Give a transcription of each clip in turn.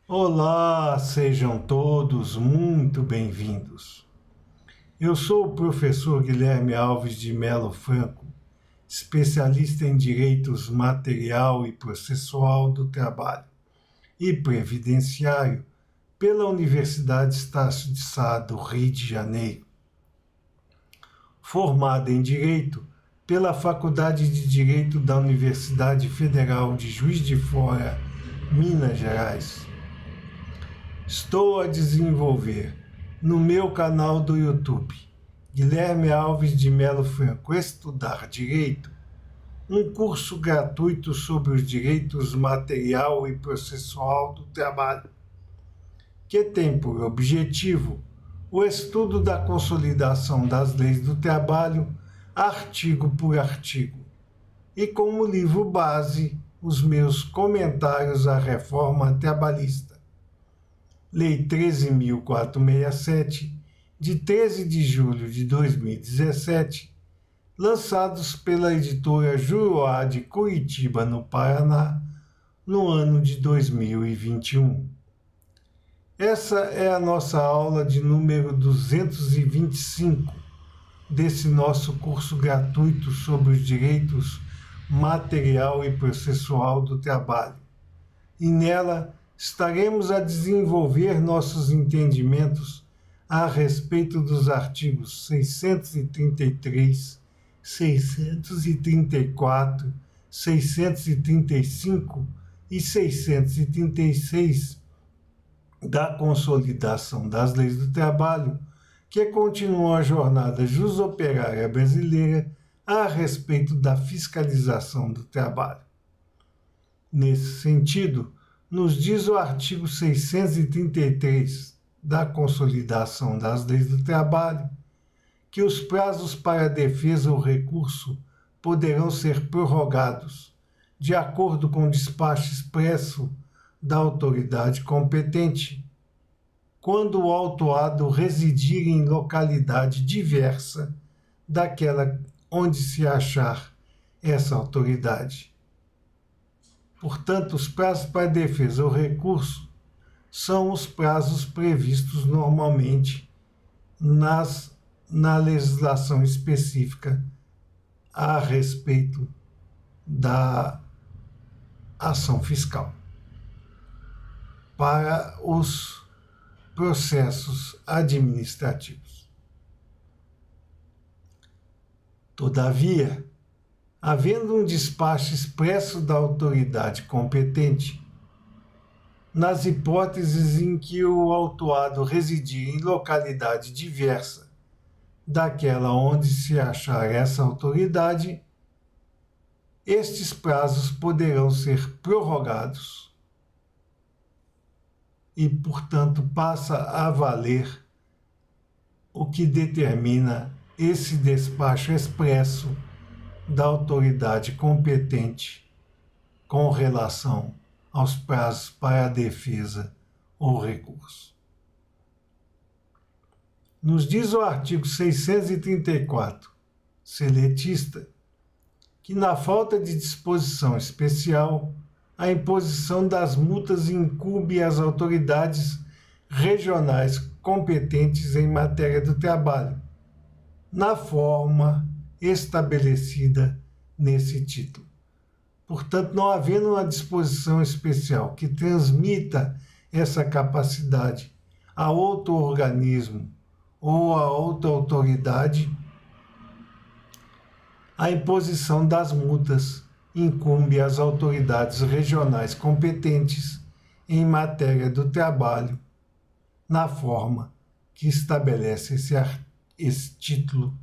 Olá, sejam todos muito bem-vindos. Eu sou o professor Guilherme Alves de Melo Franco, especialista em Direitos Material e Processual do Trabalho e Previdenciário pela Universidade Estácio de Sá do Rio de Janeiro. Formado em Direito pela Faculdade de Direito da Universidade Federal de Juiz de Fora, Minas Gerais. Estou a desenvolver no meu canal do YouTube, Guilherme Alves de Melo Franco Estudar Direito, um curso gratuito sobre os direitos material e processual do trabalho, que tem por objetivo o estudo da consolidação das leis do trabalho, artigo por artigo, e como livro base os meus comentários à reforma trabalhista. Lei 13.467, de 13 de julho de 2017, lançados pela editora Juruá de Curitiba, no Paraná, no ano de 2021. Essa é a nossa aula de número 225 desse nosso curso gratuito sobre os direitos material e processual do trabalho. E nela estaremos a desenvolver nossos entendimentos a respeito dos artigos 633, 634, 635 e 636 da Consolidação das Leis do Trabalho, que continuam a jornada jusoperária brasileira a respeito da fiscalização do trabalho. Nesse sentido, nos diz o artigo 633 da Consolidação das Leis do Trabalho que os prazos para defesa ou recurso poderão ser prorrogados, de acordo com o despacho expresso da autoridade competente, quando o autuado residir em localidade diversa daquela onde se achar essa autoridade. Portanto, os prazos para defesa ou recurso são os prazos previstos normalmente na legislação específica a respeito da ação fiscal. Para os processos administrativos. Todavia, havendo um despacho expresso da autoridade competente, nas hipóteses em que o autuado residir em localidade diversa daquela onde se achar essa autoridade, estes prazos poderão ser prorrogados e, portanto, passa a valer o que determina esse despacho expresso da autoridade competente com relação aos prazos para a defesa ou recurso. Nos diz o artigo 634, seletista, que na falta de disposição especial, a imposição das multas incumbe às autoridades regionais competentes em matéria do trabalho, na forma estabelecida nesse título. Portanto, não havendo uma disposição especial que transmita essa capacidade a outro organismo ou a outra autoridade, a imposição das multas incumbe às autoridades regionais competentes em matéria do trabalho, na forma que estabelece esse título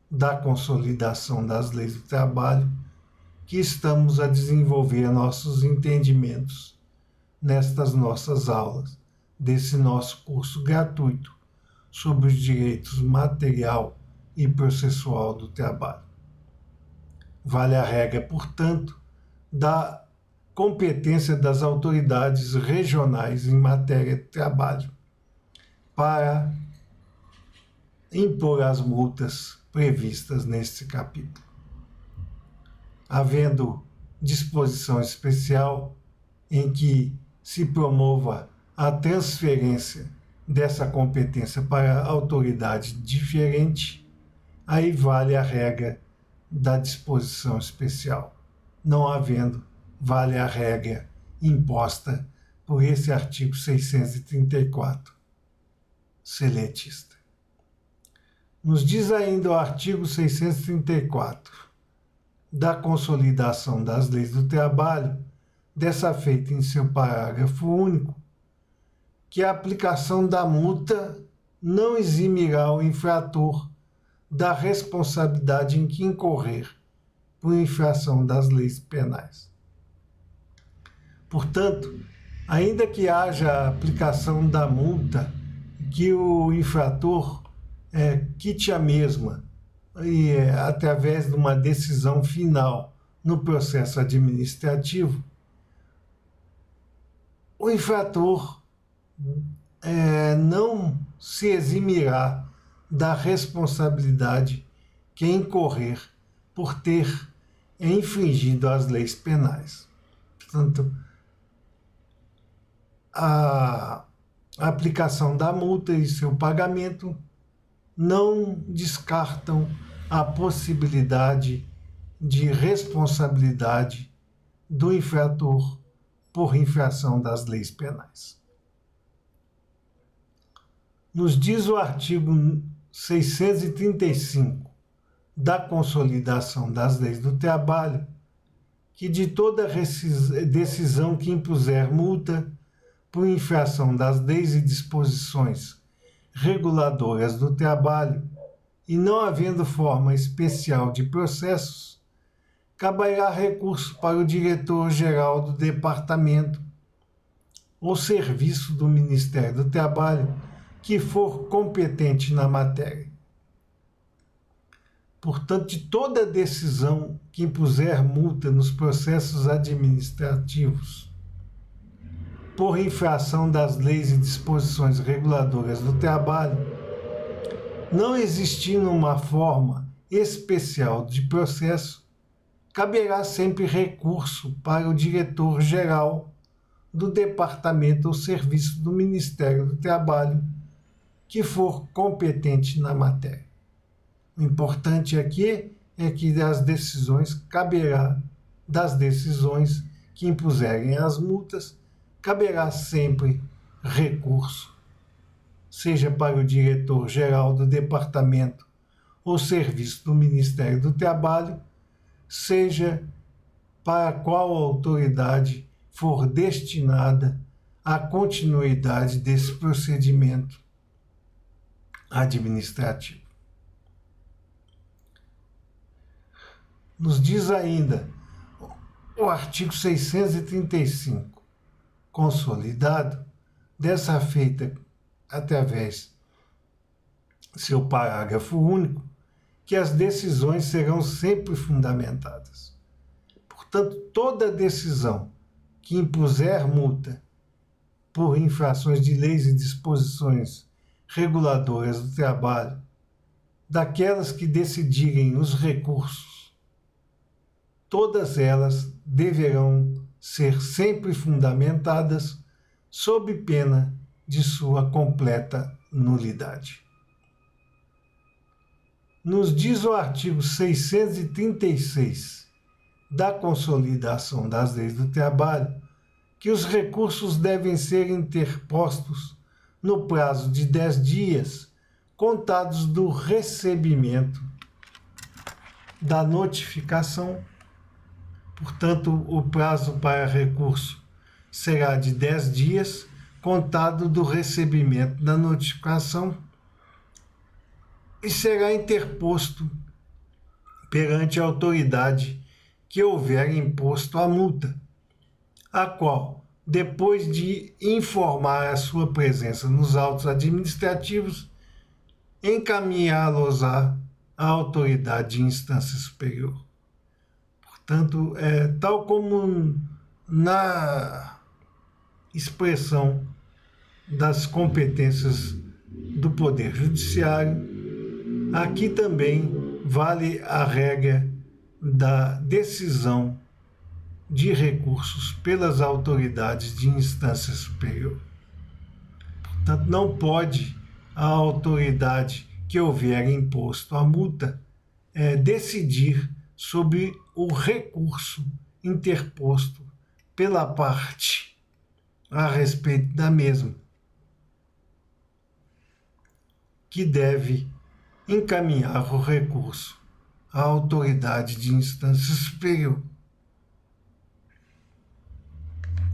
da Consolidação das Leis do Trabalho, que estamos a desenvolver nossos entendimentos nestas nossas aulas, desse nosso curso gratuito sobre os direitos material e processual do trabalho. Vale a regra, portanto, da competência das autoridades regionais em matéria de trabalho para impor as multas previstas neste capítulo. Havendo disposição especial em que se promova a transferência dessa competência para autoridade diferente, aí vale a regra da disposição especial. Não havendo, vale a regra imposta por esse artigo 634, seletista. Nos diz ainda o artigo 634 da Consolidação das Leis do Trabalho, dessa feita em seu parágrafo único, que a aplicação da multa não eximirá o infrator da responsabilidade em que incorrer por infração das leis penais. Portanto, ainda que haja a aplicação da multa, que o infrator quite a mesma e através de uma decisão final no processo administrativo, o infrator não se eximirá da responsabilidade que incorrer por ter infringido as leis penais. Portanto, a aplicação da multa e seu pagamento não descartam a possibilidade de responsabilidade do infrator por infração das leis penais. Nos diz o artigo 635 da Consolidação das Leis do Trabalho que de toda decisão que impuser multa por infração das leis e disposições reguladoras do trabalho e não havendo forma especial de processos, caberá recurso para o diretor-geral do departamento ou serviço do Ministério do Trabalho que for competente na matéria. Portanto, de toda decisão que impuser multa nos processos administrativos por infração das leis e disposições reguladoras do trabalho, não existindo uma forma especial de processo, caberá sempre recurso para o diretor-geral do departamento ou serviço do Ministério do Trabalho que for competente na matéria. O importante aqui é que das decisões que impuserem as multas, caberá sempre recurso, seja para o diretor-geral do departamento ou serviço do Ministério do Trabalho, seja para qual autoridade for destinada a continuidade desse procedimento administrativo. Nos diz ainda o artigo 635, consolidado, dessa feita através seu parágrafo único, que as decisões serão sempre fundamentadas. Portanto, toda decisão que impuser multa por infrações de leis e disposições reguladoras do trabalho, daquelas que decidirem os recursos, todas elas deverão ser sempre fundamentadas sob pena de sua completa nulidade. Nos diz o artigo 636 da Consolidação das Leis do Trabalho que os recursos devem ser interpostos no prazo de 10 dias, contados do recebimento da notificação. Portanto, o prazo para recurso será de 10 dias, contado do recebimento da notificação, e será interposto perante a autoridade que houver imposto a multa, a qual, depois de informar a sua presença nos autos administrativos, encaminhá-los-á à autoridade de instância superior. Portanto, tal como na expressão das competências do Poder Judiciário, aqui também vale a regra da decisão de recursos pelas autoridades de instância superior. Portanto, não pode a autoridade que houver imposto a multa decidir sobre o recurso interposto pela parte a respeito da mesma, que deve encaminhar o recurso à autoridade de instância superior.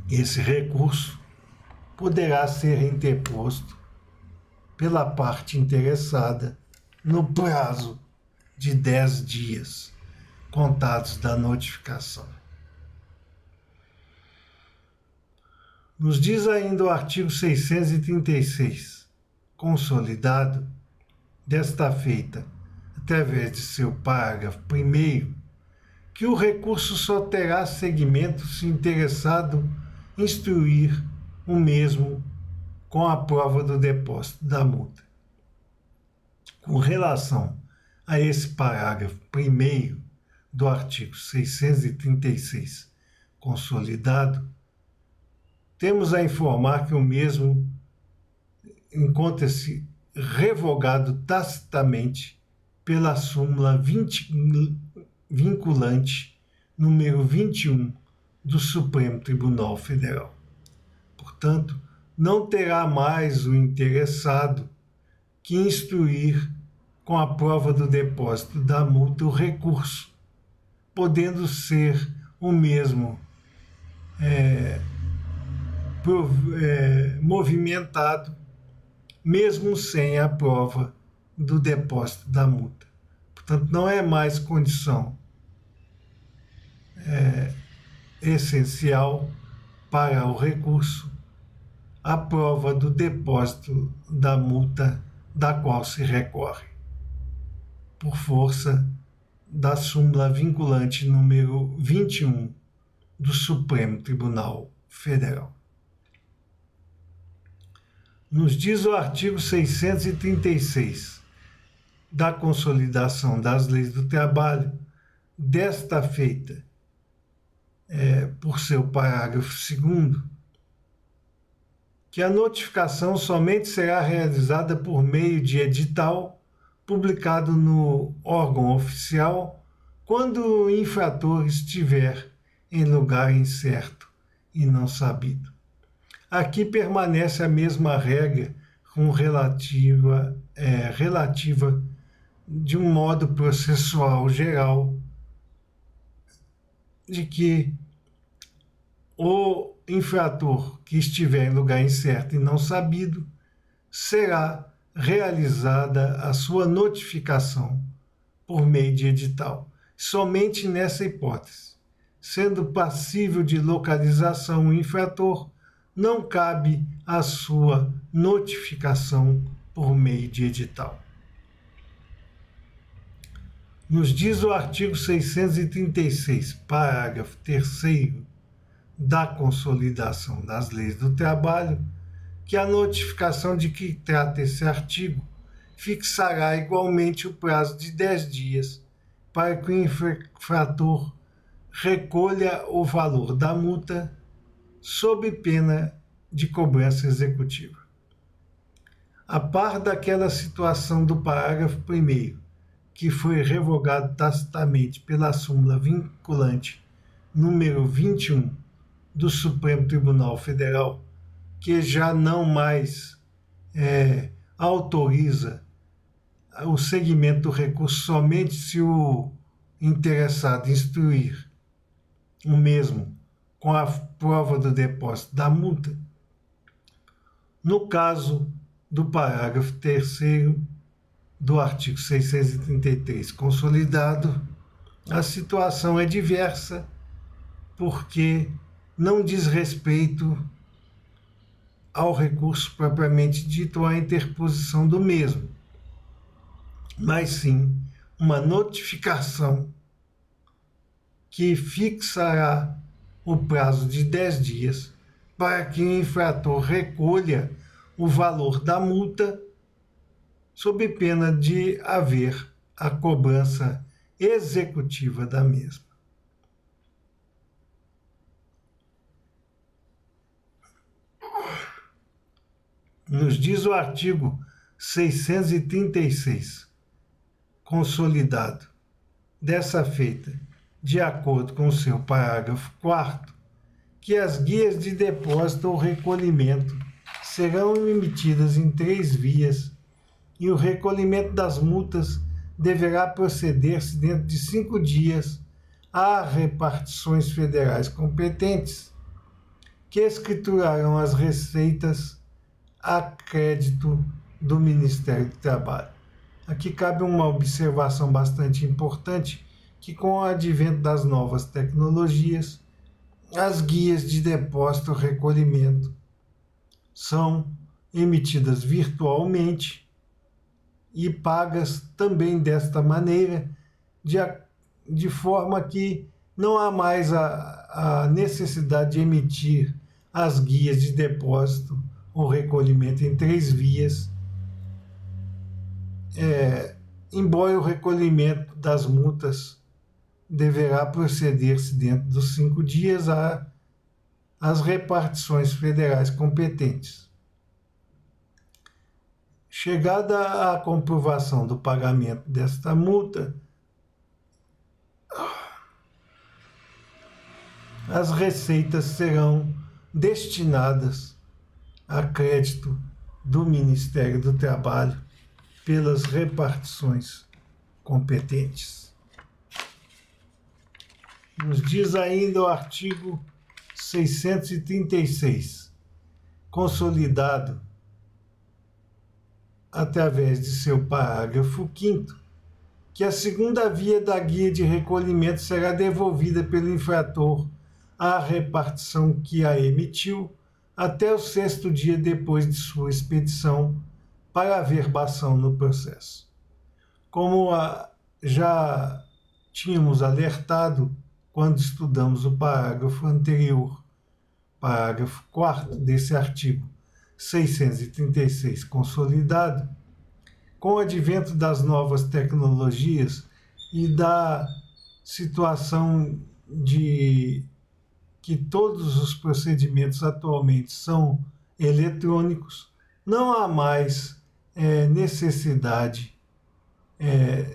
Esse recurso poderá ser interposto pela parte interessada no prazo de 10 dias, contados da notificação. Nos diz ainda o artigo 636, consolidado, desta feita, através de seu parágrafo 1º, que o recurso só terá seguimento se o interessado instruir o mesmo com a prova do depósito da multa. Com relação a esse parágrafo 1º do artigo 636 consolidado, temos a informar que o mesmo encontra-se revogado tacitamente pela súmula vinculante número 21 do Supremo Tribunal Federal. Portanto, não terá mais o interessado que instruir com a prova do depósito da multa o recurso, podendo ser o mesmo movimentado, mesmo sem a prova do depósito da multa. Portanto, não é mais condição essencial para o recurso a prova do depósito da multa da qual se recorre, por força da súmula vinculante número 21 do Supremo Tribunal Federal. Nos diz o artigo 636 da Consolidação das Leis do Trabalho, desta feita, por seu parágrafo 2º, que a notificação somente será realizada por meio de edital publicado no órgão oficial quando o infrator estiver em lugar incerto e não sabido. Aqui permanece a mesma regra com relativa de um modo processual geral, de que o infrator que estiver em lugar incerto e não sabido, será realizada a sua notificação por meio de edital. Somente nessa hipótese, sendo passível de localização o infrator, não cabe a sua notificação por meio de edital. Nos diz o artigo 636, parágrafo 3º da Consolidação das Leis do Trabalho, que a notificação de que trata esse artigo fixará igualmente o prazo de 10 dias para que o infrator recolha o valor da multa sob pena de cobrança executiva. A par daquela situação do parágrafo 1º, que foi revogado tacitamente pela súmula vinculante número 21 do Supremo Tribunal Federal, que já não mais autoriza o seguimento do recurso somente se o interessado instruir o mesmo com a prova do depósito da multa. No caso do parágrafo 3º do artigo 633 consolidado, a situação é diversa porque não diz respeito ao recurso propriamente dito ou à interposição do mesmo, mas sim uma notificação que fixará o prazo de 10 dias para que o infrator recolha o valor da multa sob pena de haver a cobrança executiva da mesma. Nos diz o artigo 636, consolidado, dessa feita, de acordo com o seu parágrafo 4º, que as guias de depósito ou recolhimento serão emitidas em 3 vias e o recolhimento das multas deverá proceder-se dentro de 5 dias a repartições federais competentes, que escriturarão as receitas a crédito do Ministério do Trabalho. Aqui cabe uma observação bastante importante, que com o advento das novas tecnologias, as guias de depósito e recolhimento são emitidas virtualmente e pagas também desta maneira, de forma que não há mais a necessidade de emitir as guias de depósito ou recolhimento em 3 vias, embora o recolhimento das multas deverá proceder-se dentro dos 5 dias às repartições federais competentes. Chegada a comprovação do pagamento desta multa, as receitas serão destinadas a crédito do Ministério do Trabalho pelas repartições competentes. Nos diz ainda o artigo 636, consolidado através de seu parágrafo 5º, que a segunda via da guia de recolhimento será devolvida pelo infrator à repartição que a emitiu até o 6º dia depois de sua expedição para averbação no processo. Como já tínhamos alertado quando estudamos o parágrafo anterior, parágrafo 4º desse artigo 636 consolidado, com o advento das novas tecnologias e da situação de que todos os procedimentos atualmente são eletrônicos, não há mais necessidade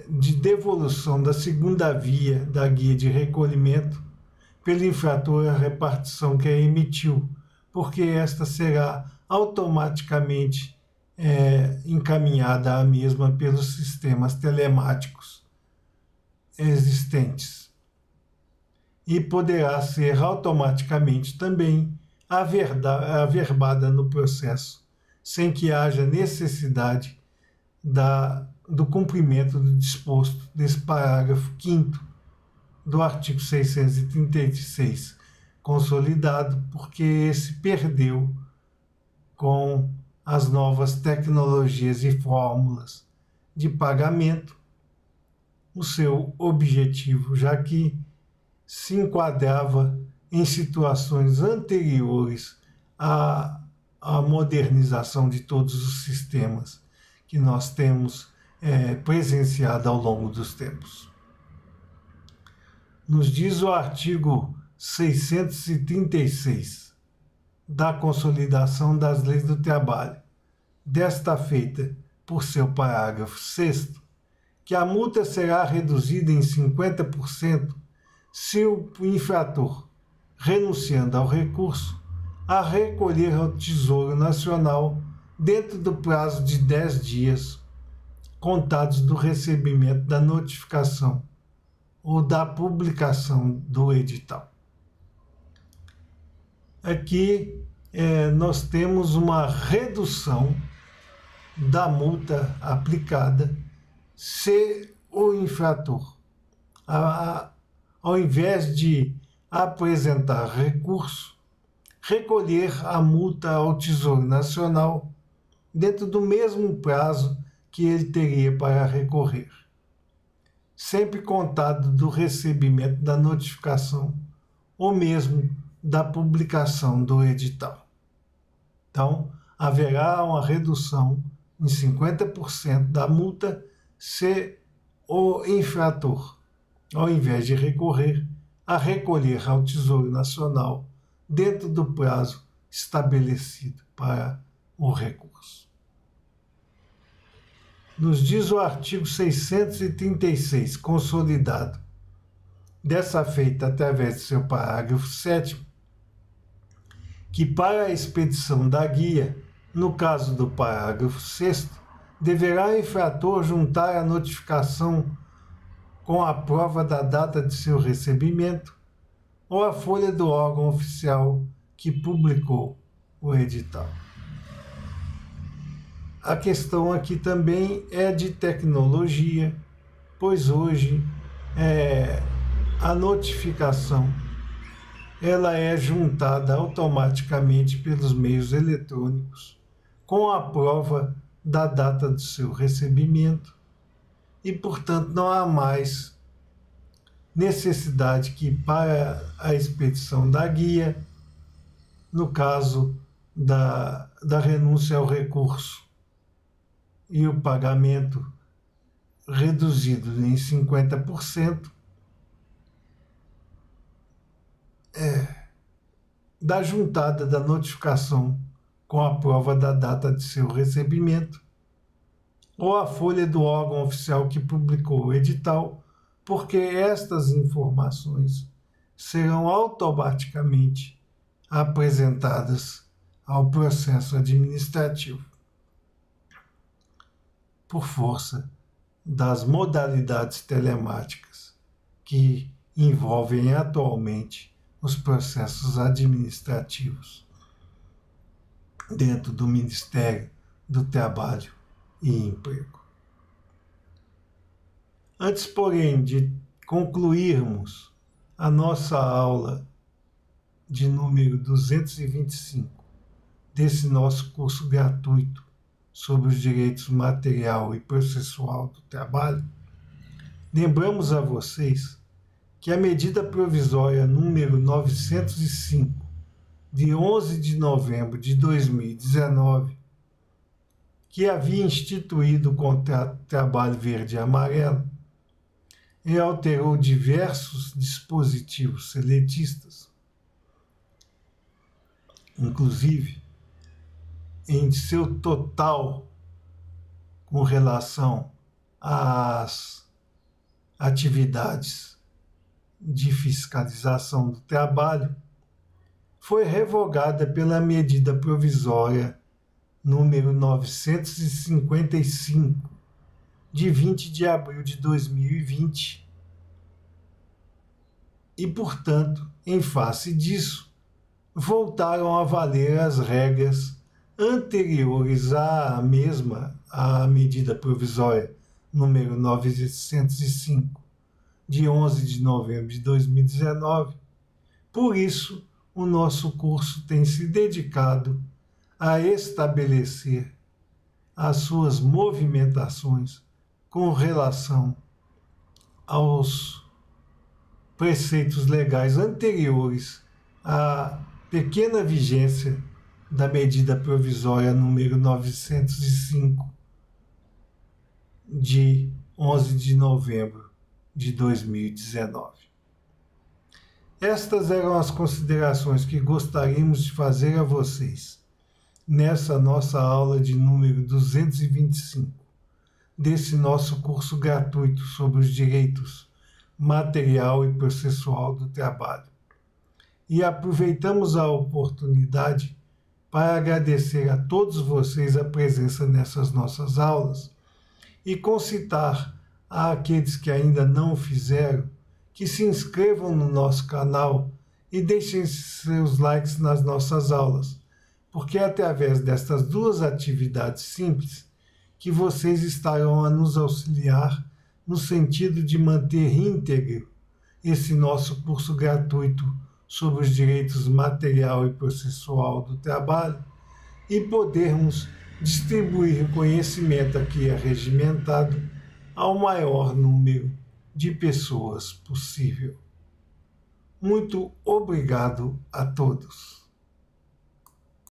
de devolução da segunda via da guia de recolhimento pelo infrator à repartição que a emitiu, porque esta será automaticamente encaminhada à mesma pelos sistemas telemáticos existentes e poderá ser automaticamente também averbada no processo, sem que haja necessidade do cumprimento do disposto desse parágrafo 5º do artigo 636 consolidado, porque esse perdeu com as novas tecnologias e fórmulas de pagamento o seu objetivo, já que se enquadrava em situações anteriores à modernização de todos os sistemas que nós temos presenciado ao longo dos tempos. Nos diz o artigo 636 da Consolidação das Leis do Trabalho, desta feita por seu parágrafo 6º, que a multa será reduzida em 50% se o infrator, renunciando ao recurso, a recolher ao Tesouro Nacional dentro do prazo de 10 dias, contados do recebimento da notificação ou da publicação do edital. Aqui nós temos uma redução da multa aplicada se o infrator, ao invés de apresentar recurso, recolher a multa ao Tesouro Nacional dentro do mesmo prazo que ele teria para recorrer, sempre contado do recebimento da notificação ou mesmo da publicação do edital. Então, haverá uma redução em 50% da multa se o infrator, ao invés de recorrer, a recolher ao Tesouro Nacional dentro do prazo estabelecido para o recurso. Nos diz o artigo 636, consolidado, dessa feita através de seu parágrafo 7º, que para a expedição da guia, no caso do parágrafo 6º, deverá o infrator juntar a notificação com a prova da data de seu recebimento ou a folha do órgão oficial que publicou o edital. A questão aqui também é de tecnologia, pois hoje a notificação ela é juntada automaticamente pelos meios eletrônicos com a prova da data do seu recebimento e, portanto, não há mais necessidade que para a expedição da guia, no caso da renúncia ao recurso e o pagamento reduzido em 50%, da juntada da notificação com a prova da data de seu recebimento ou a folha do órgão oficial que publicou o edital, porque estas informações serão automaticamente apresentadas ao processo administrativo, por força das modalidades telemáticas que envolvem atualmente os processos administrativos dentro do Ministério do Trabalho e Emprego. Antes, porém, de concluirmos a nossa aula de número 225 desse nosso curso gratuito sobre os direitos material e processual do trabalho, lembramos a vocês que a medida provisória número 905, de 11 de novembro de 2019, que havia instituído o contrato de trabalho verde e amarelo e alterou diversos dispositivos seletistas, inclusive em seu total com relação às atividades de fiscalização do trabalho, foi revogada pela medida provisória número 955, de 20 de abril de 2020. E, portanto, em face disso, voltaram a valer as regras anteriores à medida provisória número 905, de 11 de novembro de 2019. Por isso, o nosso curso tem se dedicado a estabelecer as suas movimentações com relação aos preceitos legais anteriores à pequena vigência da medida provisória número 905, de 11 de novembro de 2019. Estas eram as considerações que gostaríamos de fazer a vocês nessa nossa aula de número 225 desse nosso curso gratuito sobre os direitos material e processual do trabalho. E aproveitamos a oportunidade para agradecer a todos vocês a presença nessas nossas aulas e concitar àqueles que ainda não o fizeram que se inscrevam no nosso canal e deixem seus likes nas nossas aulas, porque é através destas duas atividades simples que vocês estarão a nos auxiliar no sentido de manter íntegro esse nosso curso gratuito sobre os direitos material e processual do trabalho e podermos distribuir o conhecimento aqui regimentado ao maior número de pessoas possível. Muito obrigado a todos.